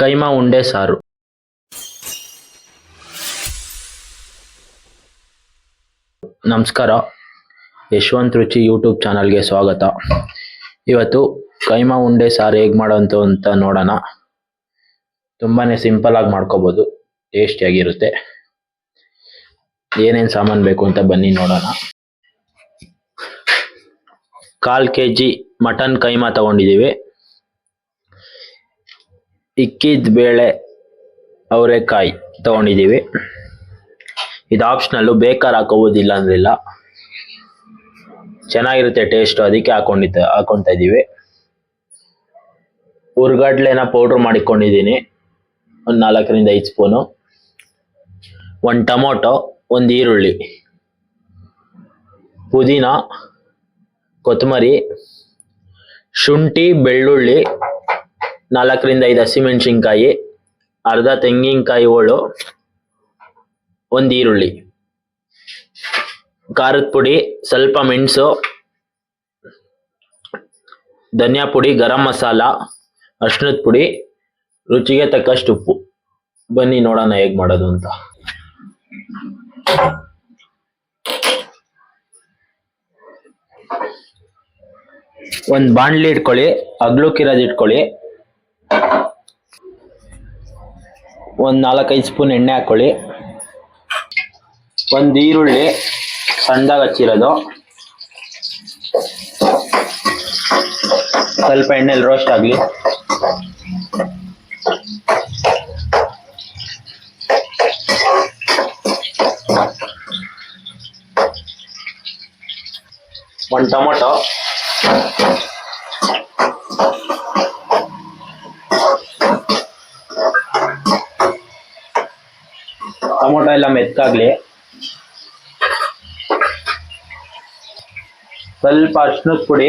ಕೈಮಾ ಉಂಡೆ ಸಾರು. ನಮಸ್ಕಾರ, ಯಶವಂತ್ ರುಚಿ ಯೂಟ್ಯೂಬ್ ಚಾನಲ್ಗೆ ಸ್ವಾಗತ. ಇವತ್ತು ಕೈಮಾ ಉಂಡೆ ಸಾರು ಹೇಗೆ ಮಾಡೋಂತ ಅಂತ ನೋಡೋಣ. ತುಂಬಾನೇ ಸಿಂಪಲ್ ಆಗಿ ಮಾಡ್ಕೋಬೋದು, ಟೇಸ್ಟಿಯಾಗಿರುತ್ತೆ. ಏನೇನು ಸಾಮಾನು ಬೇಕು ಅಂತ ಬನ್ನಿ ನೋಡೋಣ. 1/4 kg ಮಟನ್ ಕೈಮಾ ತಗೊಂಡಿದ್ದೀವಿ. ಇಕ್ಕಿದ ಬೇಳೆ ಅವರೆಕಾಯಿ ತಗೊಂಡಿದ್ದೀವಿ. ಇದು ಆಪ್ಷನಲ್ಲು, ಬೇಕಾದ್ರೆ ಹಾಕೋಬೋದಿಲ್ಲ ಅಂದ್ರಿಲ್ಲ. ಚೆನ್ನಾಗಿರುತ್ತೆ ಟೇಸ್ಟ್, ಅದಕ್ಕೆ ಹಾಕೊತಾ ಇದ್ದೀವಿ. ಹುರ್ಗಡ್ಲೆನ ಪೌಡ್ರ್ ಮಾಡಿಕೊಂಡಿದ್ದೀನಿ, ಒಂದು 4 ರಿಂದ 5 ಸ್ಪೂನು. 1 ಟೊಮೊಟೊ, 1 ಈರುಳ್ಳಿ, ಪುದೀನ, ಕೊತ್ತಂಬರಿ, ಶುಂಠಿ, ಬೆಳ್ಳುಳ್ಳಿ, 4 ರಿಂದ 5 ಹಸಿಮೆಣಸಿನ್ಕಾಯಿ, ಅರ್ಧ ತೆಂಗಿನಕಾಯಿ ಹೋಳು, 1 ಈರುಳ್ಳಿ, ಖಾರದ ಪುಡಿ, ಸ್ವಲ್ಪ ಮೆಣಸು, ಧನಿಯಾ ಪುಡಿ, ಗರಂ ಮಸಾಲ, ಅರಿಶಿಣದ ಪುಡಿ, ರುಚಿಗೆ ತಕ್ಕಷ್ಟು ಉಪ್ಪು. ಬನ್ನಿ ನೋಡೋಣ ಹೇಗೆ ಮಾಡೋದು ಅಂತ. ಒಂದು ಬಾಣಲಿ ಇಟ್ಕೊಳ್ಳಿ, ಅಗ್ಲಕ್ಕಿರೋದು ಇಟ್ಕೊಳ್ಳಿ. ಒಂದು 4-5 ಸ್ಪೂನ್ ಎಣ್ಣೆ ಹಾಕೊಳ್ಳಿ. 1 ಈರುಳ್ಳಿ ಸಣ್ಣದಾಗಿ ಹಚ್ಚಿರೋದು, ಸ್ವಲ್ಪ ಎಣ್ಣೆಲಿ ರೋಸ್ಟ್ ಆಗಲಿ. ಒಂದು ಟೊಮೊಟೊ, ಎಲ್ಲ ಮೆತ್ತಗಾಗ್ಲಿ. ಸ್ವಲ್ಪ ಅರಿಶಿಣದ ಪುಡಿ,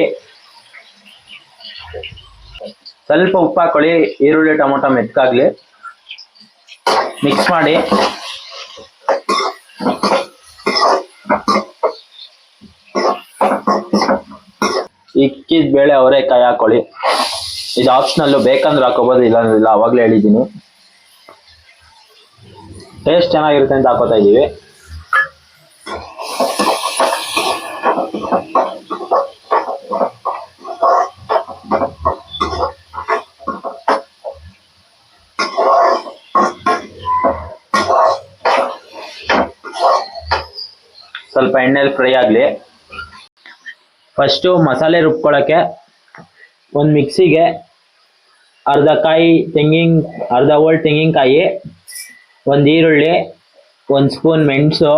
ಸ್ವಲ್ಪ ಉಪ್ಪು ಹಾಕೊಳ್ಳಿ. ಈರುಳ್ಳಿ ಟೊಮೊಟೊ ಮೆತ್ತಗಾಗ್ಲಿ, ಮಿಕ್ಸ್ ಮಾಡಿ. ಇಕ್ಕಿದ ಬೇಳೆ ಅವರೆಕಾಯಿ ಹಾಕೊಳ್ಳಿ. ಇದು ಆಪ್ಷನಲ್ಲು, ಬೇಕಂದ್ರೆ ಹಾಕೋಬೋದು, ಇಲ್ಲ ಅವಾಗಲೇ ಹೇಳಿದ್ದೀನಿ. ಟೇಸ್ಟ್ ಚೆನ್ನಾಗಿರುತ್ತೆ ಅಂತ ಹಾಕೋತಾ ಇದ್ದೀವಿ. ಸ್ವಲ್ಪ ಎಣ್ಣೆಲಿ ಫ್ರೈ ಆಗಲಿ. ಫಸ್ಟು ಮಸಾಲೆ ರುಬ್ಕೊಳ್ಳೋಕ್ಕೆ ಒಂದು ಮಿಕ್ಸಿಗೆ ಅರ್ಧ ಹೋಳು ತೆಂಗಿನಕಾಯಿ, 1 ಈರುಳ್ಳಿ, 1 ಸ್ಪೂನ್ ಮೆಣಸು,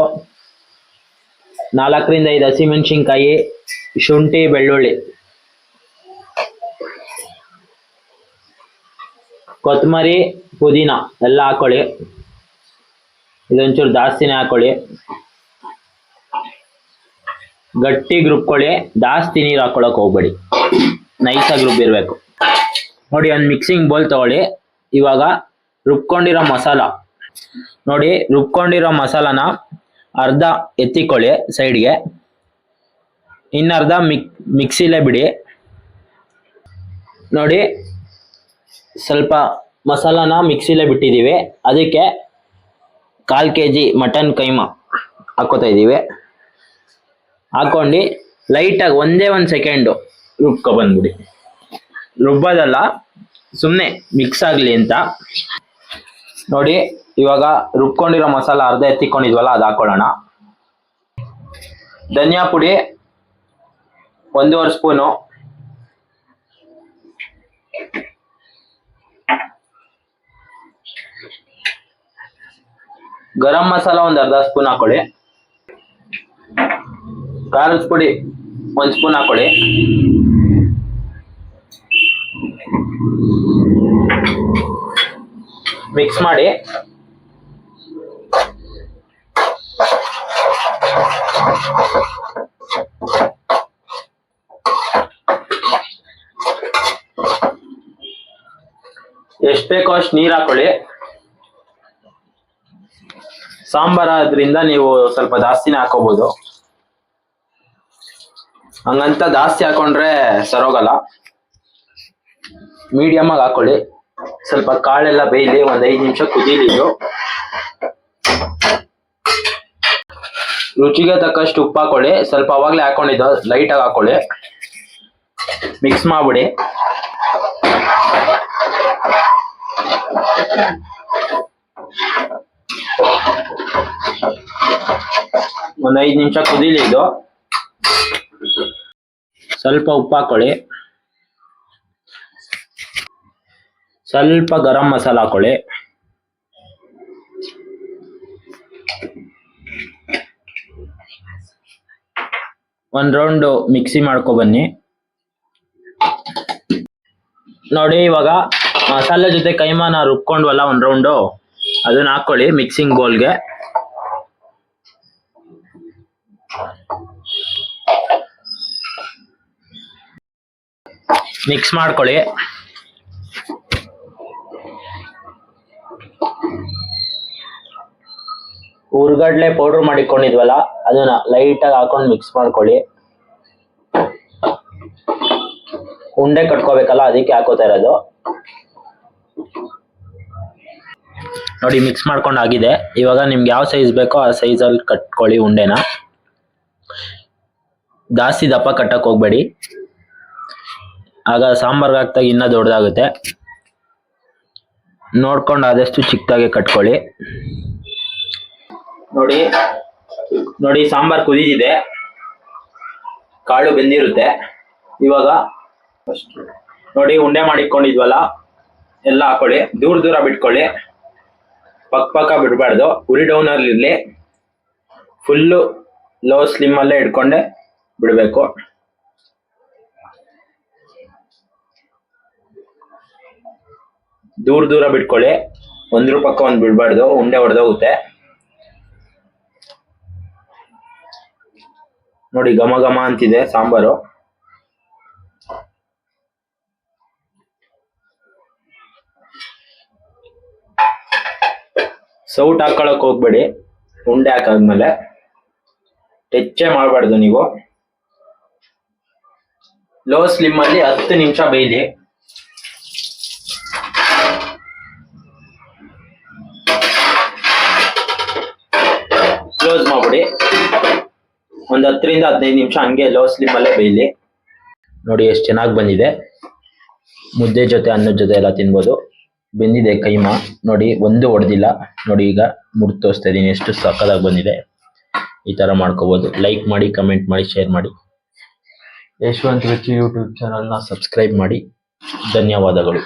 4 ರಿಂದ 5 ಹಸಿಮೆಣಸಿನ್ಕಾಯಿ, ಶುಂಠಿ, ಬೆಳ್ಳುಳ್ಳಿ, ಕೊತ್ತಂಬರಿ, ಪುದೀನ ಎಲ್ಲ ಹಾಕೊಳ್ಳಿ. ಇದೊಂಚೂರು ಜಾಸ್ತಿನೇ ಹಾಕೊಳ್ಳಿ. ಗಟ್ಟಿಗೆ ರುಬ್ಕೊಳ್ಳಿ, ಜಾಸ್ತಿ ನೀರು ಹಾಕೊಳ್ಳೋಕೆ ಹೋಗ್ಬೇಡಿ, ನೈಸಾಗಿ ರುಬ್ಬಿರ್ಬೇಕು. ನೋಡಿ, ಒಂದು ಮಿಕ್ಸಿಂಗ್ ಬೌಲ್ ತಗೊಳ್ಳಿ. ಇವಾಗ ರುಬ್ಕೊಂಡಿರೋ ಮಸಾಲಾನ ಅರ್ಧ ಎತ್ತಿಕೊಳ್ಳಿ ಸೈಡ್ಗೆ, ಇನ್ನರ್ಧ ಮಿಕ್ಸಿಲೇ ಬಿಡಿ. ನೋಡಿ, ಸ್ವಲ್ಪ ಮಸಾಲಾನ ಮಿಕ್ಸಿಲೇ ಬಿಟ್ಟಿದ್ದೀವಿ. ಅದಕ್ಕೆ 1/4 kg ಮಟನ್ ಕೈಮಾ ಹಾಕೋತಾ ಇದ್ದೀವಿ. ಹಾಕೊಂಡು ಲೈಟಾಗಿ ಒಂದೇ 1 ಸೆಕೆಂಡು ರುಬ್ಕೊಬಂದ್ಬಿಡಿ. ರುಬ್ಬೋದಲ್ಲ, ಸುಮ್ಮನೆ ಮಿಕ್ಸ್ ಆಗಲಿ ಅಂತ. ನೋಡಿ, ಇವಾಗ ರುಬ್ಕೊಂಡಿರೋ ಮಸಾಲ ಅರ್ಧ ಎತ್ತಿಕೊಂಡಿದ್ವಲ್ಲ, ಅದು ಹಾಕೊಳ್ಳೋಣ. ಧನಿಯಾ ಪುಡಿ 1.5 ಸ್ಪೂನು, ಗರಂ ಮಸಾಲ ಒಂದು ಅರ್ಧ ಸ್ಪೂನ್ ಹಾಕೊಳ್ಳಿ. ಖಾರದ ಪುಡಿ 1 ಸ್ಪೂನ್ ಹಾಕೊಳ್ಳಿ. ಮಿಕ್ಸ್ ಮಾಡಿ. ಎಷ್ಟು ಬೇಕೋ ಅಷ್ಟು ನೀರು ಹಾಕೊಳ್ಳಿ. ಸಾಂಬಾರ್ ಆದ್ರಿಂದ ನೀವು ಸ್ವಲ್ಪ ಜಾಸ್ತಿನೇ ಹಾಕೋಬಹುದು. ಹಂಗಂತ ಜಾಸ್ತಿ ಹಾಕೊಂಡ್ರೆ ಸರೋಗಲ್ಲ. ಮೀಡಿಯಮ್ ಆಗಿ ಹಾಕೊಳ್ಳಿ. ಸ್ವಲ್ಪ ಕಾಳೆಲ್ಲ ಬೇಯಲಿ, ಒಂದ್ 5 ನಿಮಿಷ ಕುದೀಲಿ ಇದು. ರುಚಿಗೆ ತಕ್ಕಷ್ಟು ಉಪ್ಪು ಹಾಕೊಳ್ಳಿ. ಸ್ವಲ್ಪ ಅವಾಗ್ಲೇ ಹಾಕೊಂಡಿದ್ದು ಲೈಟ್ ಆಗಿ ಹಾಕೊಳ್ಳಿ. ಮಿಕ್ಸ್ ಮಾಡ್ಬಿಡಿ. ಒಂದ್ 5 ನಿಮಿಷ ಕುದೀಲಿ ಇದು. ಸ್ವಲ್ಪ ಉಪ್ಪು ಹಾಕೊಳ್ಳಿ. ಸ್ವಲ್ಪ ಗರಂ ಮಸಾಲ ಹಾಕೊಳ್ಳಿ. ಒಂದ್ ರೌಂಡ್ ಮಿಕ್ಸಿ ಮಾಡ್ಕೊ ಬನ್ನಿ. ನೋಡಿ ಇವಾಗ ಮಸಾಲೆ ಜೊತೆ ಕೈಮಾನ ರುಬ್ಕೊಂಡ್ವಲ್ಲ ಒಂದ್ ರೌಂಡು, ಅದನ್ನ ಹಾಕೊಳ್ಳಿ ಮಿಕ್ಸಿಂಗ್ ಬೌಲ್ಗೆ. ಮಿಕ್ಸ್ ಮಾಡ್ಕೊಳ್ಳಿ. ಹುರ್ಗಡ್ಲೆ ಪೌಡರ್ ಮಾಡಿಕೊಂಡಿದ್ವಲ್ಲ ಅದನ್ನ ಲೈಟ್ ಆಗಿ ಹಾಕೊಂಡು ಮಿಕ್ಸ್ ಮಾಡ್ಕೊಳ್ಳಿ. ಉಂಡೆ ಕಟ್ಕೋಬೇಕಲ್ಲ ಅದಕ್ಕೆ ಹಾಕೋತಾ ಇರೋದು. ನೋಡಿ ಮಿಕ್ಸ್ ಮಾಡ್ಕೊಂಡು ಆಗಿದೆ. ಇವಾಗ ನಿಮ್ಗೆ ಯಾವ ಸೈಜ್ ಬೇಕೋ ಆ ಸೈಜಲ್ಲಿ ಕಟ್ಕೊಳ್ಳಿ ಉಂಡೆನ. ಜಾಸ್ತಿ ದಪ್ಪ ಕಟ್ಟಕ್ ಹೋಗ್ಬೇಡಿ, ಆಗ ಸಾಂಬಾರ್ಗೆ ಹಾಕ್ದಾಗ ಇನ್ನೂ ದೊಡ್ಡದಾಗುತ್ತೆ. ನೋಡ್ಕೊಂಡು ಆದಷ್ಟು ಚಿಕ್ಕದಾಗೆ ಕಟ್ಕೊಳ್ಳಿ. ನೋಡಿ ನೋಡಿ ಸಾಂಬಾರ್ ಕುದೀದಿದೆ, ಕಾಳು ಬೆಂದಿರುತ್ತೆ. ಇವಾಗ ನೋಡಿ ಉಂಡೆ ಮಾಡಿಕೊಂಡಿದ್ವಲ್ಲ ಎಲ್ಲ ಹಾಕೊಳ್ಳಿ. ದೂರ ದೂರ ಬಿಟ್ಕೊಳ್ಳಿ, ಪಕ್ಕ ಬಿಡಬಾರ್ದು. ಉರಿ ಡೌನ್ ಅಲ್ಲಿ ಇರ್ಲಿ. ಫುಲ್ಲು ಲೋ ಸ್ಲಿಮ್ ಅಲ್ಲೇ ಇಟ್ಕೊಂಡೆ ಬಿಡಬೇಕು. ದೂರ ಬಿಟ್ಕೊಳ್ಳಿ. ಒಂದ್ರ ಪಕ್ಕ ಒಂದ್ ಬಿಡಬಾರ್ದು, ಉಂಡೆ ಹೊಡೆದೋಗುತ್ತೆ. ನೋಡಿ ಘಮ ಘಮ ಅಂತಿದೆ ಸಾಂಬಾರು. ಸೌಟ್ ಹಾಕೊಳಕ್ ಹೋಗ್ಬೇಡಿ. ಉಂಡೆ ಹಾಕಾದ್ಮೇಲೆ ಟೆಚ್ಚೆ ಮಾಡಬಾರ್ದು ನೀವು. ಲೋ ಸ್ಲಿಮ್ ಅಲ್ಲಿ 10 ನಿಮಿಷ ಬೇಯಲಿ. ಕ್ಲೋಸ್ ಮಾಡ್ಬಿಡಿ. ಒಂದ್ 10 ರಿಂದ 15 ನಿಮಿಷ ಹಂಗೆ ಲೋ ಸ್ಲಿಮ್ ಅಲ್ಲೇ ಬೇಯಲಿ. ನೋಡಿ ಎಷ್ಟು ಚೆನ್ನಾಗಿ ಬಂದಿದೆ. ಮುದ್ದೆ ಜೊತೆ ಅನ್ನದ ಜೊತೆ ಎಲ್ಲ ತಿನ್ಬೋದು. ಬೆಂದಿದೆ ಕೈಮಾ. ನೋಡಿ ಒಂದು ಒಡೆದಿಲ್ಲ. ನೋಡಿ ಈಗ ಮುರಿದು ತೋರಿಸ್ತಾ ಇದ್ದೀನಿ ಎಷ್ಟು ಸಕ್ಕದಾಗಿ ಬಂದಿದೆ. ಈ ತರ ಮಾಡ್ಕೋಬಹುದು. ಲೈಕ್ ಮಾಡಿ, ಕಮೆಂಟ್ ಮಾಡಿ, ಶೇರ್ ಮಾಡಿ. ಯಶವಂತ್ ರುಚಿ ಯೂಟ್ಯೂಬ್ ಚಾನಲ್ನ ಸಬ್ಸ್ಕ್ರೈಬ್ ಮಾಡಿ. ಧನ್ಯವಾದಗಳು.